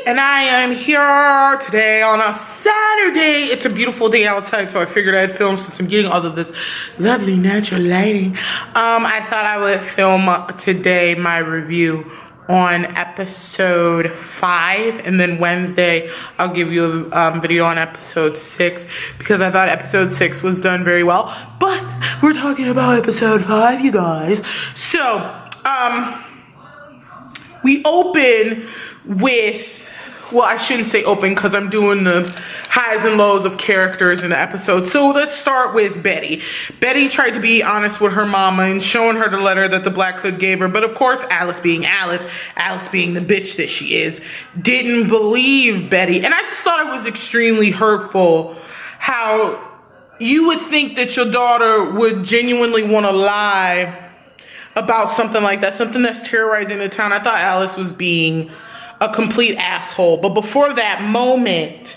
and I am here today on a Saturday. It's a beautiful day outside, so I figured I'd film since I'm getting all of this lovely natural lighting. I thought I would film today my review on episode 5, and then Wednesday I'll give you a video on episode 6 because I thought episode 6 was done very well, but we're talking about episode 5, you guys. So we open with, well, I shouldn't say open because I'm doing the highs and lows of characters in the episode. So let's start with Betty. Betty tried to be honest with her mama and showing her the letter that the Black Hood gave her. But of course, Alice being Alice being the bitch that she is, didn't believe Betty. And I just thought it was extremely hurtful how you would think that your daughter would genuinely want to lie about something like that, something that's terrorizing the town. I thought Alice was being a complete asshole. But before that moment,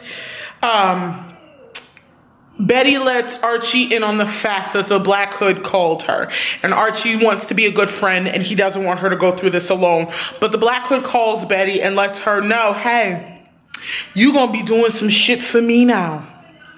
Betty lets Archie in on the fact that the Black Hood called her. And Archie wants to be a good friend and he doesn't want her to go through this alone. But the Black Hood calls Betty and lets her know, hey, you gonna be doing some shit for me now,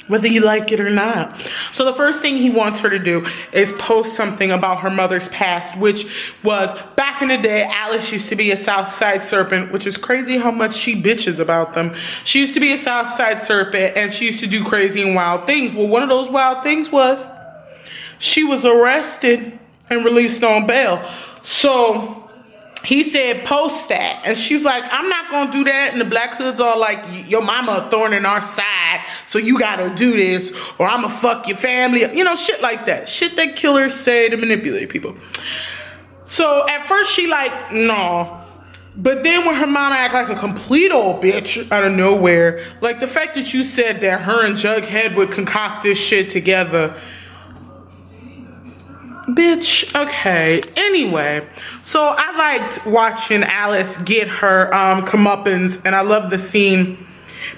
whether you like it or not. So the first thing he wants her to do is post something about her mother's past, which was, back in the day, Alice used to be a Southside Serpent, which is crazy how much she bitches about them. She used to be a Southside Serpent, and she used to do crazy and wild things. Well, one of those wild things was she was arrested and released on bail. So he said, post that. And she's like, I'm not going to do that. And the Black Hood's all like, your mama a thorn in our side, so you got to do this, or I'm going to fuck your family. You know, shit like that. Shit that killers say to manipulate people. So at first she like, no. But then when her mama act like a complete old bitch out of nowhere, like the fact that you said that her and Jughead would concoct this shit together. Bitch, okay. Anyway, so I liked watching Alice get her comeuppance, and I love the scene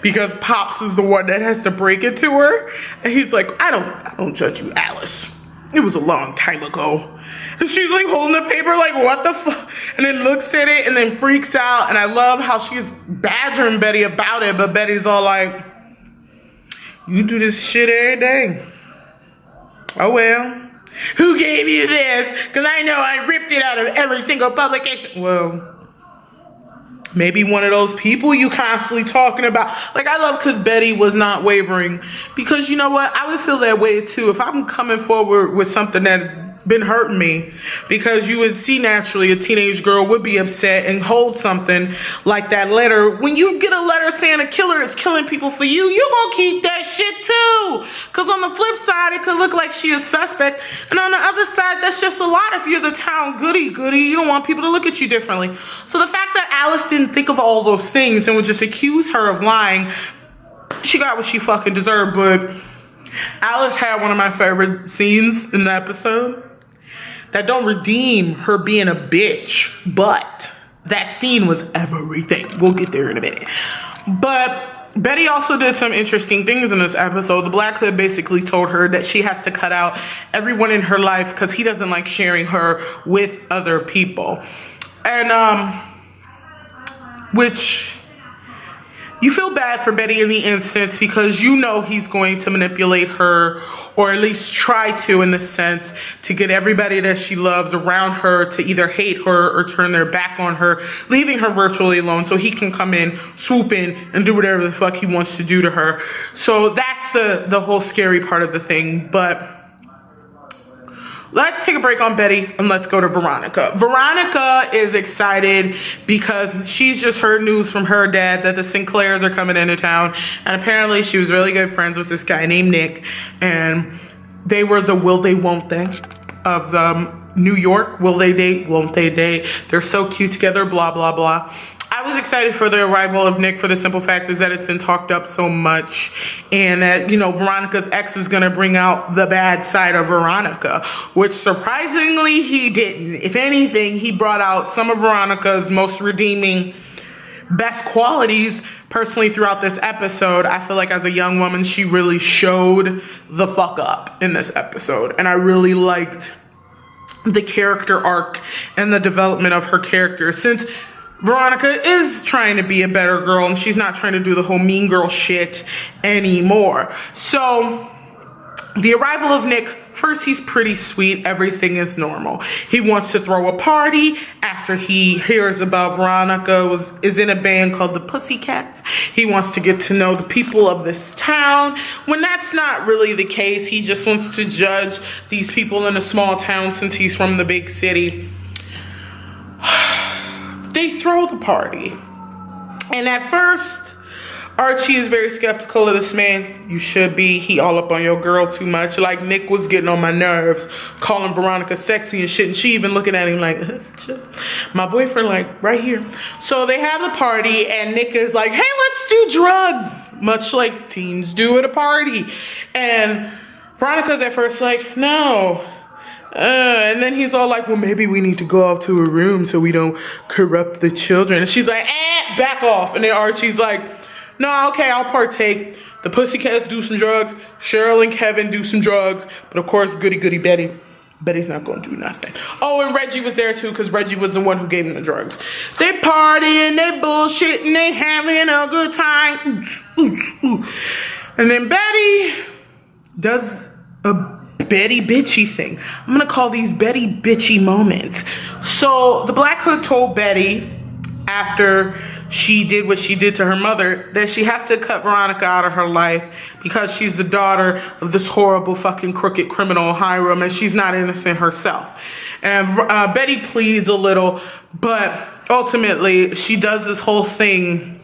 because Pops is the one that has to break it to her, and he's like, I don't judge you, Alice. It was a long time ago. And she's like holding the paper like, what the fuck? And then looks at it and then freaks out, and I love how she's badgering Betty about it, but Betty's all like, you do this shit every day. Oh well. Who gave you this? Because I know I ripped it out of every single publication. Well, maybe one of those people you constantly talking about. Like, I love because Betty was not wavering. Because you know what? I would feel that way too if I'm coming forward with something that's been hurting me. Because you would see naturally a teenage girl would be upset and hold something like that letter. When you get a letter saying a killer is killing people for you, you gonna keep that shit too. Because on the flip side, it could look like she is suspect. And on the other side, that's just a lot. If you're the town goody, you don't want people to look at you differently. So the fact that Alice didn't think of all those things and would just accuse her of lying, she got what she fucking deserved. But Alice had one of my favorite scenes in the episode that don't redeem her being a bitch, but that scene was everything. We'll get there in a minute. But Betty also did some interesting things in this episode. The Black Hood basically told her that she has to cut out everyone in her life because he doesn't like sharing her with other people. And, which you feel bad for Betty in the instance because you know he's going to manipulate her, or at least try to, in the sense, to get everybody that she loves around her to either hate her or turn their back on her, leaving her virtually alone so he can come in, swoop in, and do whatever the fuck he wants to do to her. So that's the whole scary part of the thing. But let's take a break on Betty and let's go to Veronica. Veronica is excited because she's just heard news from her dad that the Sinclairs are coming into town. And apparently she was really good friends with this guy named Nick. And they were the will they, won't they of New York. Will they date? Won't they date? They're so cute together, blah, blah, blah. I was excited for the arrival of Nick for the simple fact is that it's been talked up so much, and that, you know, Veronica's ex is going to bring out the bad side of Veronica, which surprisingly he didn't. If anything, he brought out some of Veronica's most redeeming, best qualities. Personally, throughout this episode, I feel like as a young woman, she really showed the fuck up in this episode, and I really liked the character arc and the development of her character, since Veronica is trying to be a better girl and she's not trying to do the whole mean girl shit anymore. So the arrival of Nick, first he's pretty sweet, everything is normal. He wants to throw a party after he hears about Veronica is in a band called the Pussycats. He wants to get to know the people of this town, when that's not really the case. He just wants to judge these people in a small town since he's from the big city. They throw the party. And at first, Archie is very skeptical of this man. You should be. He all up on your girl too much. Like, Nick was getting on my nerves, calling Veronica sexy and shit. And she even looking at him like, my boyfriend, like, right here. So they have the party and Nick is like, hey, let's do drugs. Much like teens do at a party. And Veronica's at first like, no. And then he's all like, well, maybe we need to go off to a room so we don't corrupt the children. And she's like, back off. And then Archie's like, no, okay, I'll partake. The Pussycats do some drugs. Cheryl and Kevin do some drugs. But of course, goody Betty. Betty's not going to do nothing. Oh, and Reggie was there too, because Reggie was the one who gave him the drugs. They partying, they bullshitting, they having a good time. And then Betty does a Betty bitchy thing. I'm gonna call these Betty bitchy moments. So the Black Hood told Betty, after she did what she did to her mother, that she has to cut Veronica out of her life because she's the daughter of this horrible fucking crooked criminal Hiram, and she's not innocent herself. And Betty pleads a little, but ultimately she does this whole thing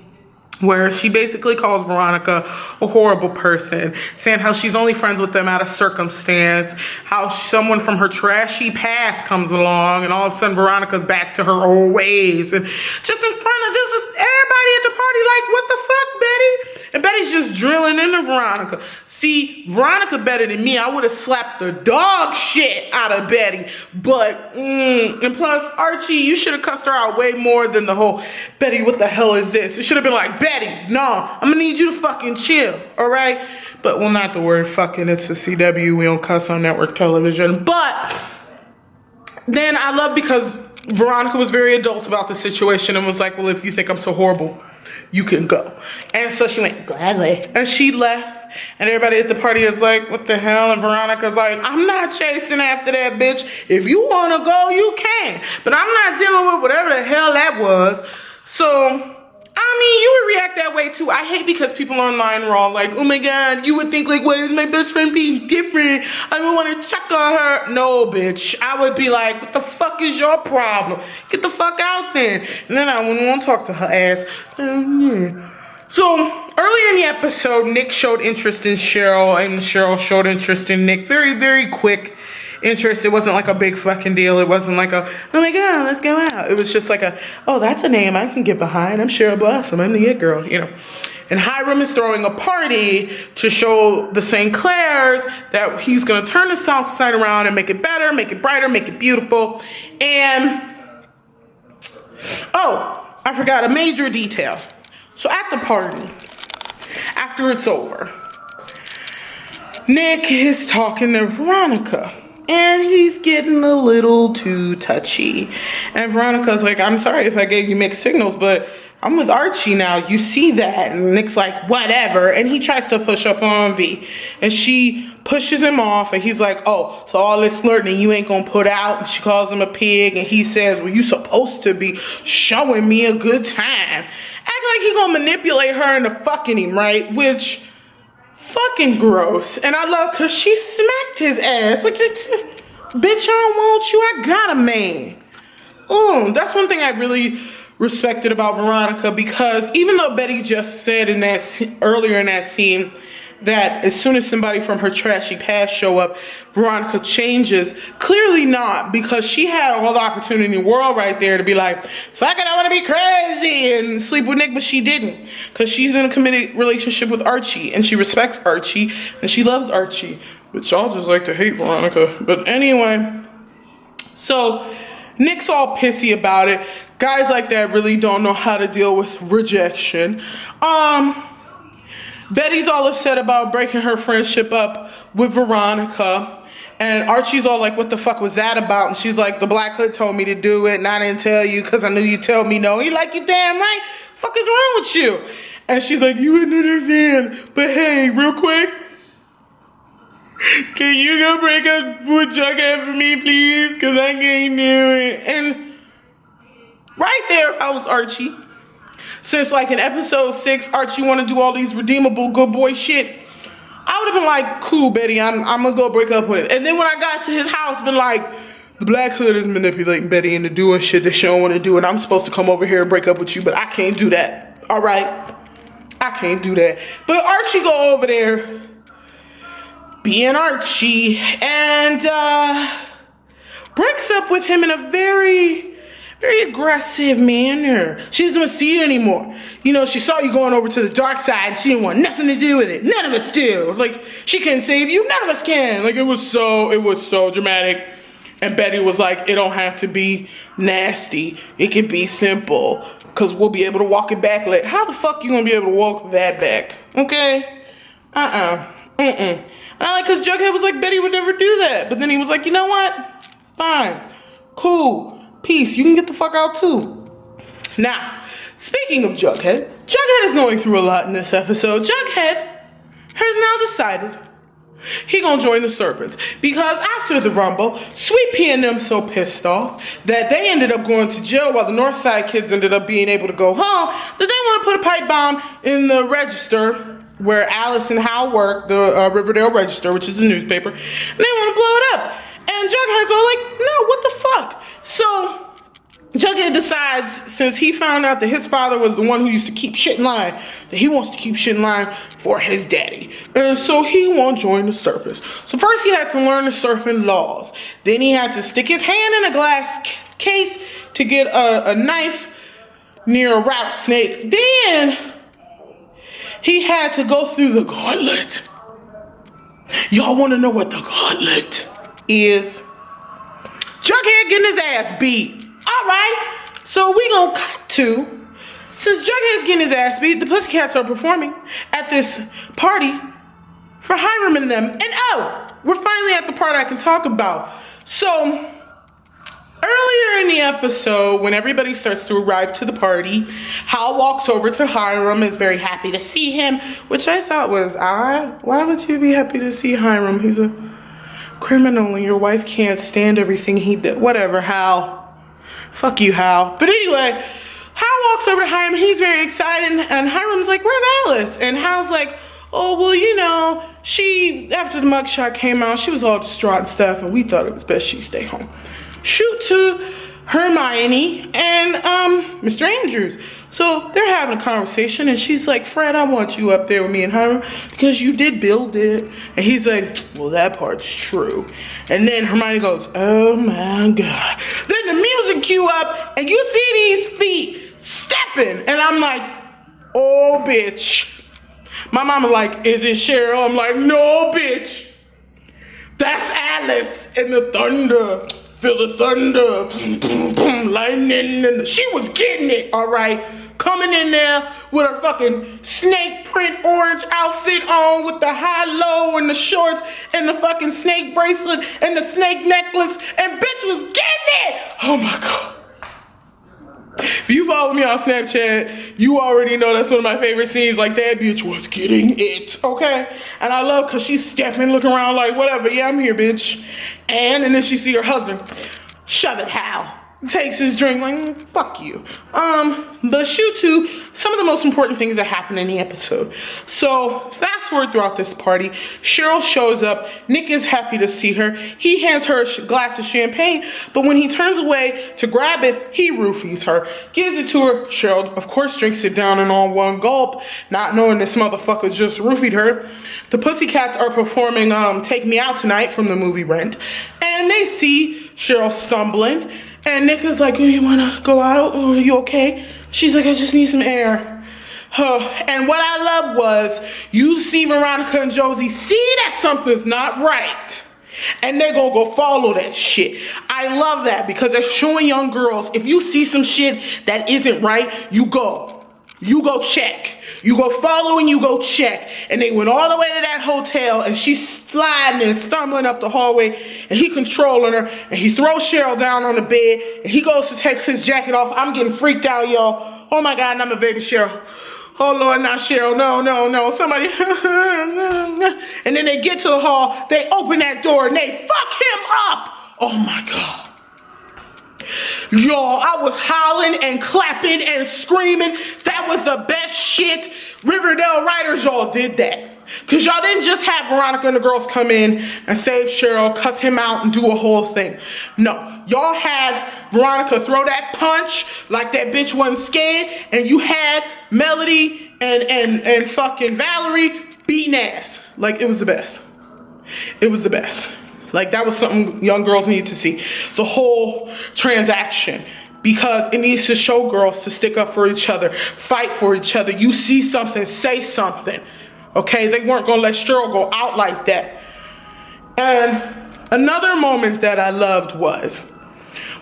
where she basically calls Veronica a horrible person, saying how she's only friends with them out of circumstance, how someone from her trashy past comes along, and all of a sudden Veronica's back to her old ways, and just in front of this, everybody at the party like, what the fuck, Betty? And Betty's just drilling into Veronica. See, Veronica better than me. I would have slapped the dog shit out of Betty. But, and plus, Archie, you should have cussed her out way more than the whole, Betty, what the hell is this? It should have been like, Betty, no, I'm gonna need you to fucking chill, all right? But, well, not the word fucking. It's the CW. We don't cuss on network television. But then I love because Veronica was very adult about the situation and was like, well, if you think I'm so horrible, you can go. And so she went, gladly. And she left. And everybody at the party is like, what the hell? And Veronica's like, I'm not chasing after that bitch. If you want to go, you can. But I'm not dealing with whatever the hell that was. So, I mean, you would react that way too. I hate because people online are all like, oh my God, you would think like, why is my best friend being different? I don't want to check on her. No, bitch. I would be like, what the fuck is your problem? Get the fuck out there. And then I wouldn't want to talk to her ass. So, earlier in the episode, Nick showed interest in Cheryl, and Cheryl showed interest in Nick. Very, very quick interest. It wasn't like a big fucking deal. It wasn't like a, oh my God, let's go out. It was just like a, oh, that's a name I can get behind. I'm Cheryl Blossom. I'm the it girl, you know. And Hiram is throwing a party to show the St. Clairs that he's going to turn the South Side around and make it better, make it brighter, make it beautiful. And, oh, I forgot a major detail. So at the party, after it's over, Nick is talking to Veronica, and he's getting a little too touchy. And Veronica's like, I'm sorry if I gave you mixed signals, but I'm with Archie now. You see that? And Nick's like, whatever. And he tries to push up on V. And she pushes him off, and he's like, oh, so all this flirting you ain't gonna put out? And she calls him a pig, and he says, well, you supposed to be showing me a good time. Act like he gonna manipulate her into fucking him, right? Which, fucking gross. And I love, cause she smacked his ass. Like, bitch, I don't want you, I got a man. That's one thing I really respected about Veronica, because even though Betty just said in that earlier in that scene that as soon as somebody from her trashy past show up, Veronica changes, clearly not, because she had all the opportunity in the world right there to be like, fuck it, I want to be crazy and sleep with Nick, but she didn't, because she's in a committed relationship with Archie, and she respects Archie, and she loves Archie, but y'all just like to hate Veronica. But anyway, so Nick's all pissy about it. Guys like that really don't know how to deal with rejection. Betty's all upset about breaking her friendship up with Veronica. And Archie's all like, what the fuck was that about? And she's like, the Black Hood told me to do it, and I didn't tell you because I knew you'd tell me no. He's like, you damn right. Fuck is wrong with you? And she's like, you wouldn't understand. But hey, real quick, can you go break up with Jughead for me, please? Because I can't do it. And right there, if I was Archie, since like in episode 6, Archie want to do all these redeemable good boy shit, I would have been like, cool, Betty, I'm gonna go break up with it. And then when I got to his house, been like, the Black Hood is manipulating Betty into doing shit that she don't want to do, and I'm supposed to come over here and break up with you, but I can't do that. All right? I can't do that. But Archie go over there, being Archie, and breaks up with him in a very, very aggressive manner. She doesn't want to see you anymore. You know, she saw you going over to the dark side. She didn't want nothing to do with it. None of us do. Like, she couldn't save you. None of us can. Like, it was so dramatic. And Betty was like, it don't have to be nasty. It can be simple. Because we'll be able to walk it back. Like, how the fuck you gonna be able to walk that back? Okay? And I like, because Jughead was like, Betty would never do that. But then he was like, you know what? Fine. Cool. Peace. You can get the fuck out too. Now, speaking of Jughead, Jughead is going through a lot in this episode. Jughead has now decided he gonna join the Serpents, because after the Rumble, Sweet Pea and them so pissed off that they ended up going to jail while the Northside kids ended up being able to go home, that they want to put a pipe bomb in the register where Alice and Hal work, the Riverdale Register, which is the newspaper, and they want to blow it up. And Jughead's all like, no, what the fuck? So Jughead decides, since he found out that his father was the one who used to keep shit in line, that he wants to keep shit in line for his daddy. And so he won't join the Serpents. So first he had to learn the serpent laws. Then he had to stick his hand in a glass case to get a knife near a rattlesnake. Then he had to go through the gauntlet. Y'all want to know what the gauntlet is? Jughead getting his ass beat. Alright, so we gonna cut to, since Jughead's getting his ass beat, the Pussycats are performing at this party for Hiram and them. And oh, we're finally at the part I can talk about. So, earlier in the episode, when everybody starts to arrive to the party, Hal walks over to Hiram, is very happy to see him, which I thought was odd. Why would you be happy to see Hiram? He's a criminal and your wife can't stand everything he did. Whatever, Hal. Fuck you, Hal. But anyway, Hal walks over to Hiram. He's very excited. And Hiram's like, where's Alice? And Hal's like, oh, well, you know, she, after the mugshot came out, she was all distraught and stuff. And we thought it was best she stay home. Shoot to Hermione and Mr. Andrews. So they're having a conversation. And she's like, Fred, I want you up there with me and Hiram because you did build it. And he's like, well, that part's true. And then Hermione goes, oh my God. Then the music cue up and you see these feet stepping. And I'm like, oh, bitch. My mama like, is it Cheryl? I'm like, no, bitch. That's Alice in the thunder. Feel the thunder, boom, boom, boom, lightning, and she was getting it, all right? Coming in there with her fucking snake print orange outfit on with the high-low and the shorts and the fucking snake bracelet and the snake necklace, and bitch was getting it! Oh my God. If you follow me on Snapchat, you already know that's one of my favorite scenes. Like, that bitch was getting it, okay? And I love because she's stepping, looking around like, whatever, yeah, I'm here, bitch. And then she see her husband. Shove it, Hal. Takes his drink, like, fuck you. But shoot to some of the most important things that happen in the episode. So, fast forward throughout this party. Cheryl shows up. Nick is happy to see her. He hands her a glass of champagne, but when he turns away to grab it, he roofies her. Gives it to her. Cheryl, of course, drinks it down in all one gulp, not knowing this motherfucker just roofied her. The Pussycats are performing Take Me Out Tonight from the movie Rent, and they see Cheryl stumbling. And Nick is like, oh, you wanna go out? Or are you okay? She's like, I just need some air. And what I love was, you see Veronica and Josie see that something's not right. And they're gonna go follow that shit. I love that because they're showing young girls, if you see some shit that isn't right, you go. You go check. You go follow and you go check. And they went all the way to that hotel, and she's sliding and stumbling up the hallway, and he controlling her, and he throws Cheryl down on the bed, and he goes to take his jacket off. I'm getting freaked out, y'all. Oh my God, I'm a baby Cheryl. Oh Lord, not Cheryl, no, somebody. And then they get to the hall, they open that door and they fuck him up. Oh my God. Y'all, I was howling and clapping and screaming. That was the best shit. Riverdale writers, y'all did that. Cause y'all didn't just have Veronica and the girls come in and save Cheryl, cuss him out and do a whole thing. No, y'all had Veronica throw that punch like that bitch wasn't scared, and you had Melody and fucking Valerie beating ass. Like, it was the best. It was the best. Like, that was something young girls need to see. The whole transaction. Because it needs to show girls to stick up for each other, fight for each other. You see something, say something. Okay, they weren't gonna let Cheryl go out like that. And another moment that I loved was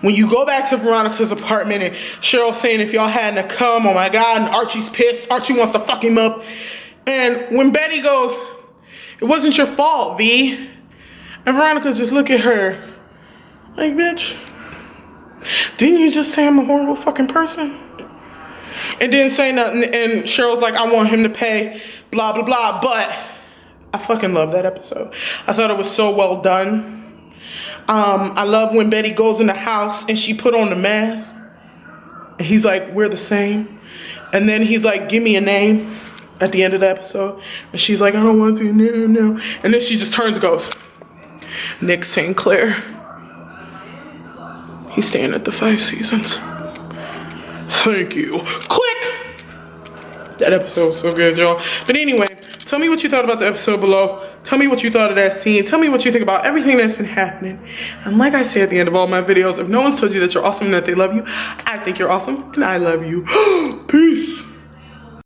when you go back to Veronica's apartment and Cheryl's saying, if y'all hadn't come, oh my God, and Archie's pissed. Archie wants to fuck him up. And when Betty goes, it wasn't your fault, V. And Veronica just look at her like, bitch, didn't you just say I'm a horrible fucking person? And didn't say nothing. And Cheryl's like, I want him to pay, blah, blah, blah. But I fucking love that episode. I thought it was so well done. I love when Betty goes in the house and she put on the mask. And he's like, we're the same. And then he's like, give me a name at the end of the episode. And she's like, I don't want to, no. And then she just turns and goes, Nick St. Clair. He's staying at the 5 seasons. Thank you. Click! That episode was so good, y'all. But anyway, tell me what you thought about the episode below. Tell me what you thought of that scene. Tell me what you think about everything that's been happening. And like I say at the end of all my videos, if no one's told you that you're awesome and that they love you, I think you're awesome and I love you. Peace.